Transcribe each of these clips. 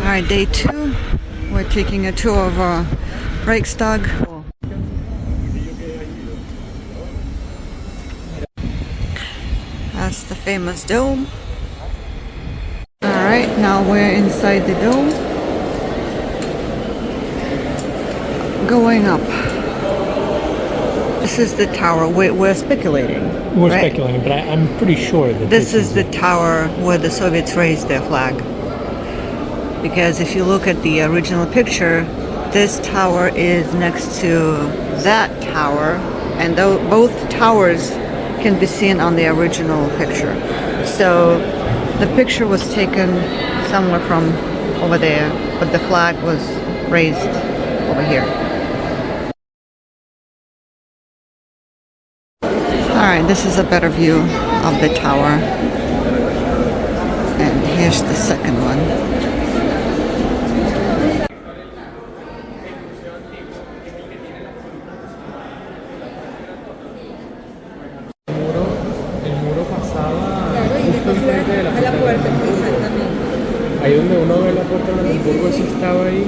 Alright, day 2. We're taking a tour of Reichstag. That's the famous dome. Alright, now we're inside the dome. Going up. This is the tower. We're speculating. We're speculating, but I'm pretty sure that this is the tower where the Soviets raised their flag. Because if you look at the original picture, this tower is next to that tower, and both towers can be seen on the original picture. So the picture was taken somewhere from over there, but the flag was raised over here. Alright, this is a better view of the tower. And here's the second one. Ahí donde uno ve la puerta de Hamburgo, sí estaba ahí.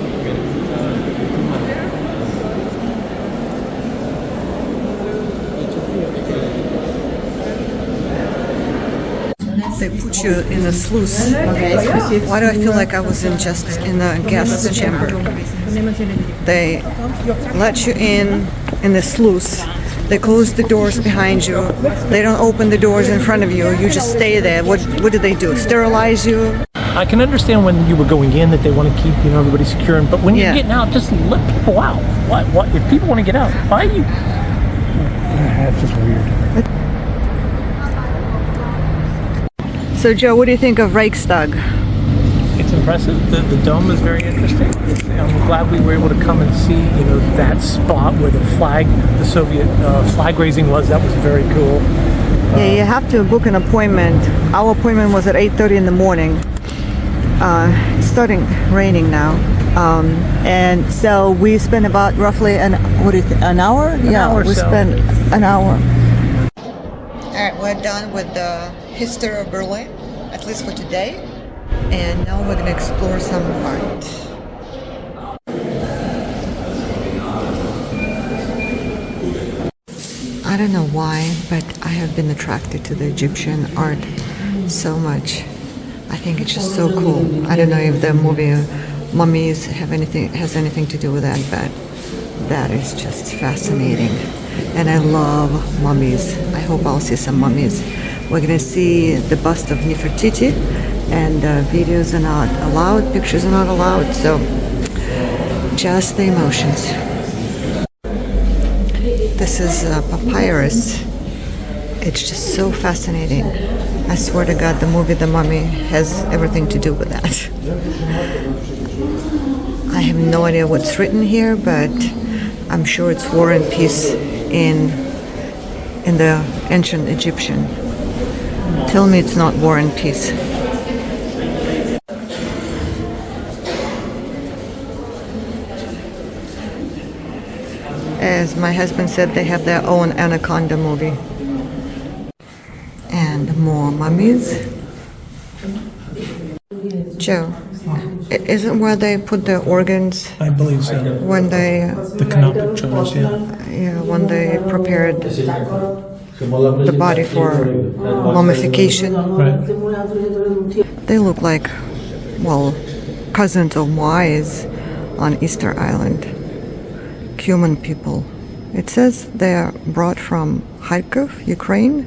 They put you in a sluice. Why do I feel like I was just in a gas chamber? They let you in the sluice. They close the doors behind you. They don't open the doors in front of you. You just stay there. What do they do? Sterilize you? I can understand when you were going in that they want to keep, everybody secure. But when you're getting out, just let people out. What? If people want to get out, why are you? That's just weird. So, Joe, what do you think of Reichstag? It's impressive. The dome is very interesting. I'm glad we were able to come and see, that spot where the Soviet flag raising was. That was very cool. Yeah, you have to book an appointment. Our appointment was at 8:30 in the morning. It's starting raining now, and so we spent about roughly an hour? We spent an hour. All right, we're done with the history of Berlin, at least for today, and now we're going to explore some art. I don't know why, but I have been attracted to the Egyptian art so much. I think it's just so cool. I don't know if the movie Mummies has anything to do with that, but that is just fascinating. And I love mummies. I hope I'll see some mummies. We're gonna see the bust of Nefertiti, and videos are not allowed, pictures are not allowed, so just the emotions. This is papyrus. It's just so fascinating. I swear to God, the movie The Mummy has everything to do with that. I have no idea what's written here, but I'm sure it's War and Peace in the ancient Egyptian. Tell me it's not War and Peace. As my husband said, they have their own Anaconda movie. And more mummies. Joe, isn't where they put the organs? I believe so. When they... The canoptic jars, yeah. Yeah, when they prepared the body for mummification. Right. They look like, well, cousins of wise on Easter Island. Cuman people. It says they are brought from Kharkiv, Ukraine.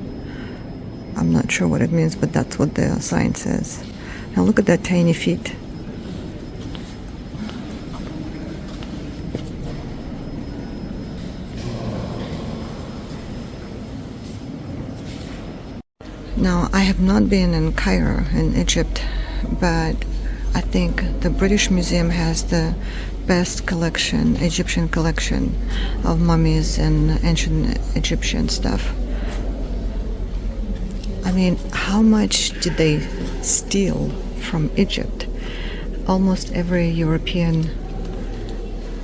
I'm not sure what it means, but that's what the sign says. Now look at that tiny feet. Now, I have not been in Cairo, in Egypt, but I think the British Museum has the best collection, Egyptian collection of mummies and ancient Egyptian stuff. I mean, how much did they steal from Egypt? Almost every European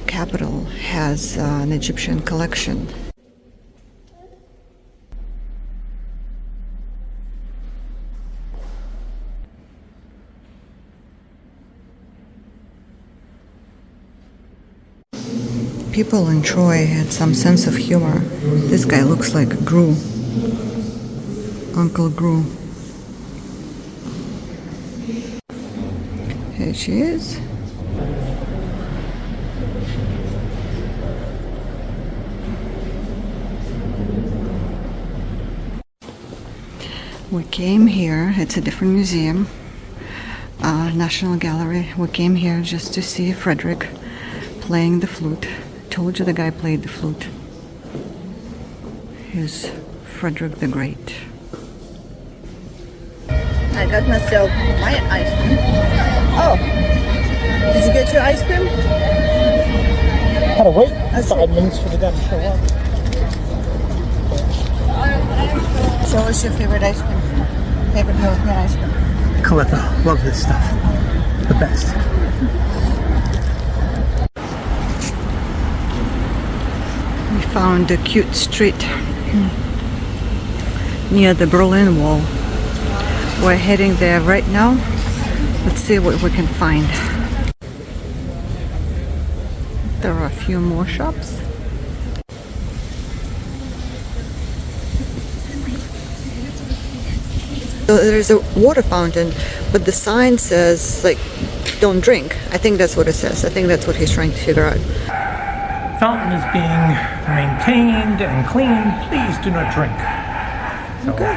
capital has an Egyptian collection. people in Troy had some sense of humor. This guy looks like Gru. Uncle Gru. Here she is. We came here, it's a different museum, National Gallery. We came here just to see Frederick playing the flute. Told you the guy played the flute. Here's Frederick the Great. I got myself my ice cream. Oh, did you get your ice cream? Had to wait 5 minutes for the guy to show up. So what's your favorite ice cream? Favorite European ice cream? Coletta, love this stuff. The best. We found a cute street near the Berlin Wall. We're heading there right now. Let's see what we can find. There are a few more shops. So there's a water fountain, but the sign says, like, don't drink. I think that's what it says. I think that's what he's trying to figure out. Fountain is being maintained and cleaned. Please do not drink. So, Okay.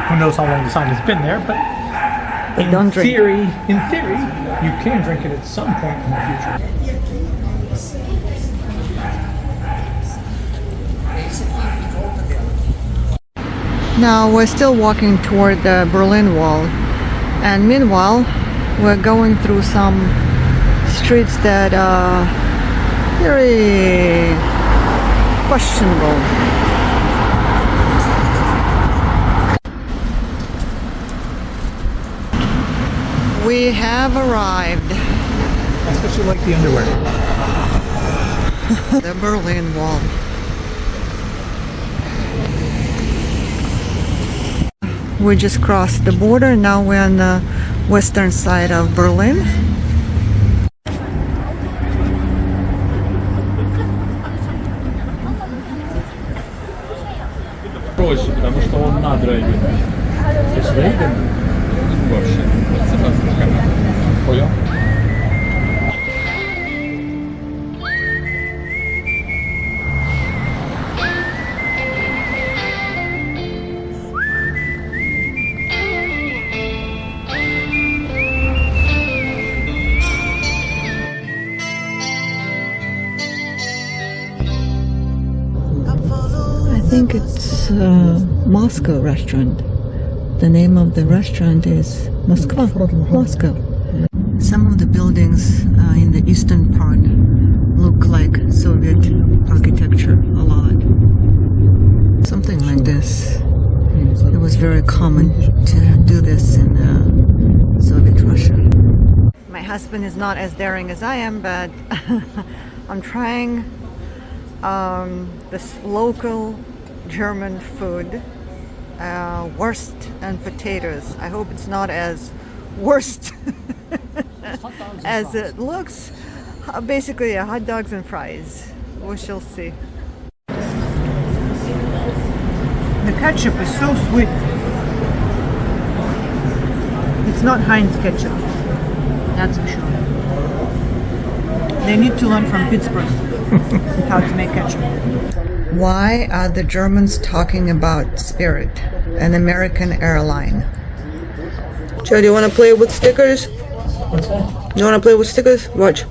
who knows how long the sign has been there, but don't drink. In theory, you can drink it at some point in the future. Now we're still walking toward the Berlin Wall, and meanwhile we're going through some streets that are very questionable. We have arrived. Especially like the underwear. The Berlin Wall. We just crossed the border. Now we're on the western side of Berlin. Проще, потому что он на драйве. С рейдом вообще. Понял? I think it's Moscow restaurant. The name of the restaurant is Moscow. Moscow. Some of the buildings in the eastern part look like Soviet architecture a lot. Something like this. It was very common to do this in Soviet Russia. My husband is not as daring as I am, but I'm trying this local German food, wurst and potatoes. I hope it's not as worst as it looks. Basically, hot dogs and fries. We shall see. The ketchup is so sweet. It's not Heinz ketchup, that's for sure. They need to learn from Pittsburgh how to make ketchup. Why are the Germans talking about Spirit, an American airline? Joe, do you want to play with stickers? What's that? You want to play with stickers? Watch.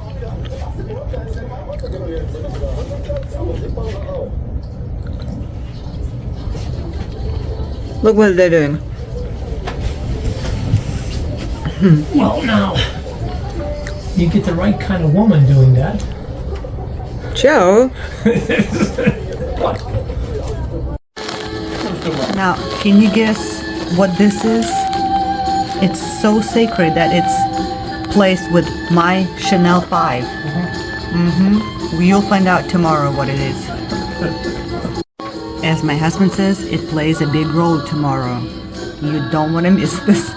Look what they're doing. Well, now, you get the right kind of woman doing that. Joe? Now, can you guess what this is? It's so sacred that it's placed with my Chanel 5. You'll find out tomorrow what it is. As my husband says, it plays a big role tomorrow. You don't want to miss this.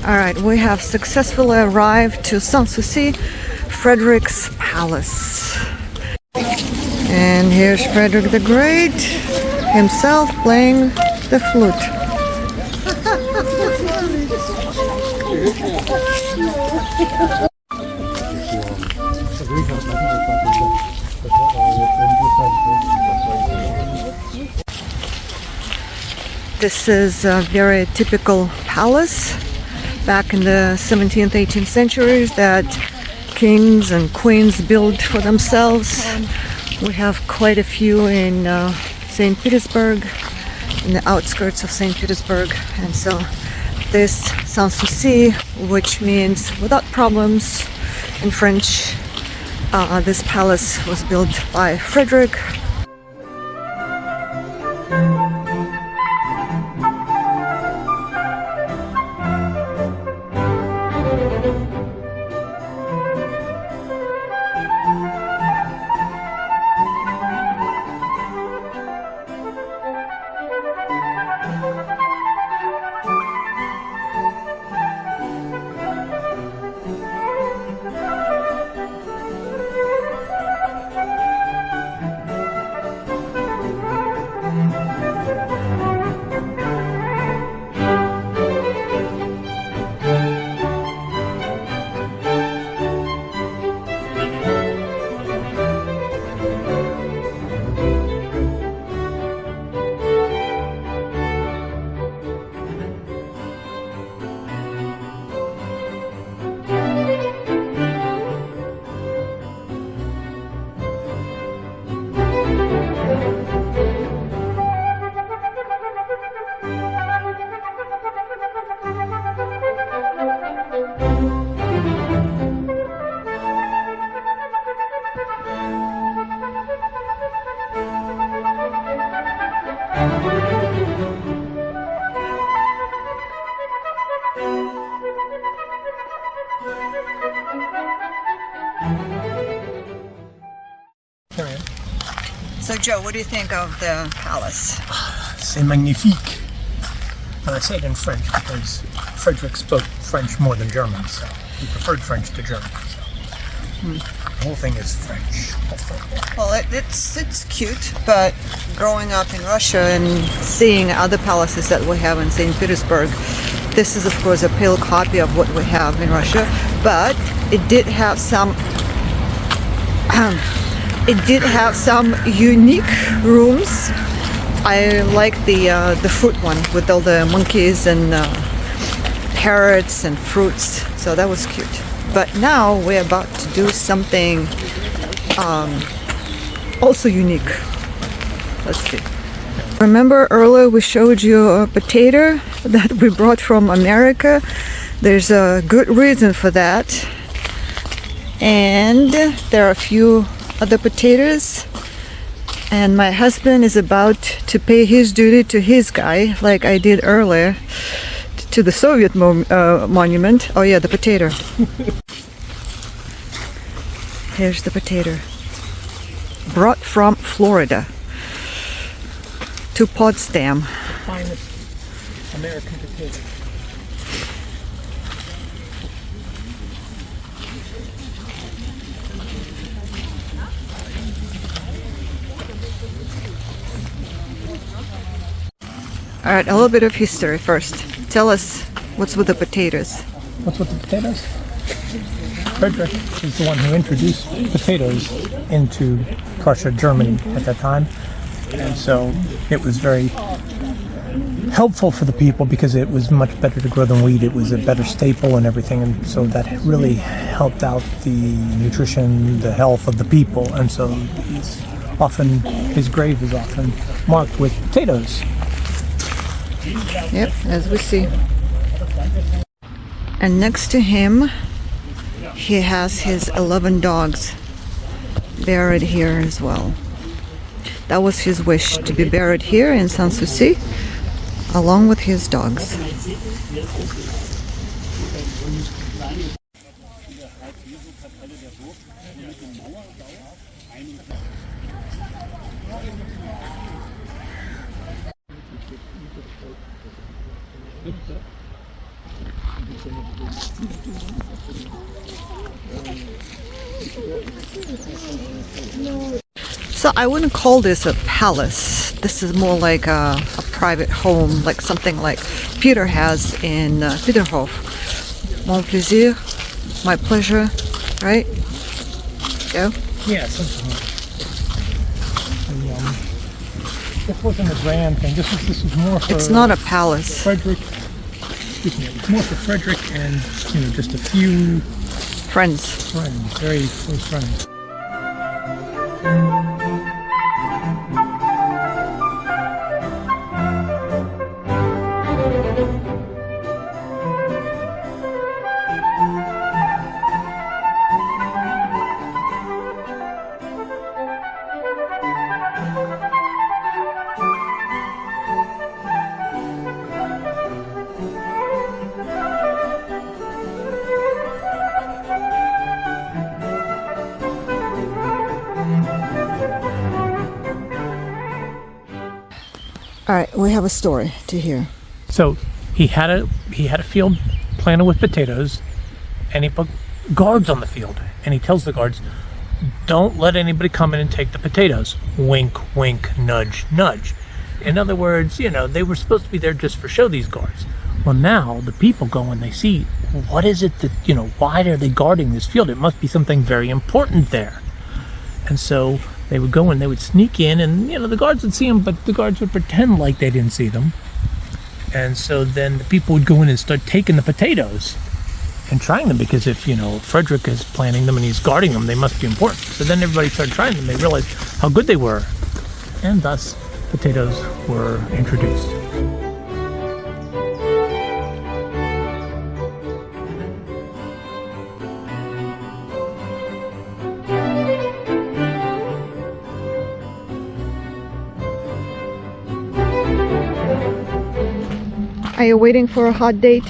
All right, we have successfully arrived to Sanssouci Frederick's palace. And here's Frederick the Great himself playing the flute. This is a very typical palace back in the 17th, 18th centuries that kings and queens built for themselves. We have quite a few in St. Petersburg, in the outskirts of St. Petersburg. And so this Sanssouci, which means without problems in French, this palace was built by Frederick. So Joe, what do you think of the palace? C'est magnifique. And I say it in French because Frederick spoke French more than German, so he preferred French to German. So. The whole thing is French. Well, it's cute, but growing up in Russia and seeing other palaces that we have in St. Petersburg, this is of course a pale copy of what we have in Russia, but it did have some unique rooms. I like the fruit one with all the monkeys and parrots and fruits, so that was cute. But now we're about to do something also unique. Let's see. Remember earlier we showed you a potato that we brought from America? There's a good reason for that. And there are a few other potatoes. And my husband is about to pay his duty to his guy, like I did earlier, to the Soviet monument. Oh yeah, the potato. Here's the potato. Brought from Florida to Potsdam. The finest American potato. All right, a little bit of history first. Tell us what's with the potatoes. What's with the potatoes? Frederick is the one who introduced potatoes into Prussia, Germany at that time. And so it was very helpful for the people because it was much better to grow than wheat. It was a better staple and everything. And so that really helped out the nutrition, the health of the people. And so his grave is often marked with potatoes. Yep, as we see. And next to him, he has his 11 dogs buried here as well. That was his wish, to be buried here in Sanssouci, along with his dogs. So I wouldn't call this a palace. This is more like a private home, like something like Peter has in Peterhof. Mon plaisir, my pleasure, right? Yeah. Yeah, something like that. This wasn't a grand thing. This is more for. It's not a palace. Frederick. Excuse me. It's more for Frederick and just a few Friends. friends, very close friends. All right, we have a story to hear. So he had a field planted with potatoes, and he put guards on the field. And he tells the guards, "Don't let anybody come in and take the potatoes." Wink, wink, nudge, nudge. In other words, they were supposed to be there just for show, these guards. Well, now the people go and they see, what is it that, why are they guarding this field? It must be something very important there. And so they would go and they would sneak in, and the guards would see them, but the guards would pretend like they didn't see them. And so then the people would go in and start taking the potatoes and trying them, because if Frederick is planting them and he's guarding them, they must be important. So then everybody started trying them. They realized how good they were, and thus potatoes were introduced. Are you waiting for a hot date?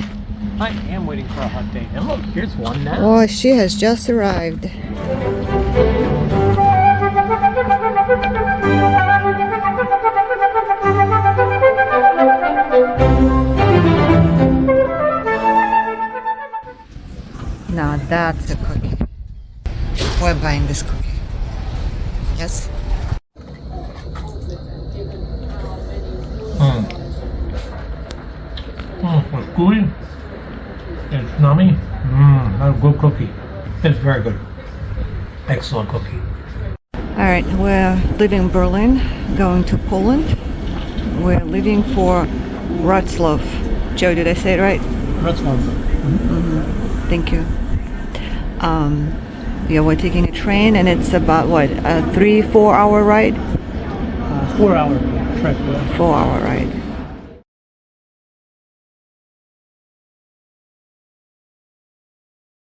I am waiting for a hot date. And look, here's one now. Oh, she has just arrived. Now that's a cookie. We're buying this cookie. Yes? It's gooey. It's nummy. That's a good cookie. It's very good. Excellent cookie. All right, we're leaving Berlin, going to Poland. We're leaving for Wrocław. Joe, did I say it right? Wrocław. Thank you. Yeah, we're taking a train, and it's about what, a 3-4 hour ride? 4 hour trip. 4 hour ride.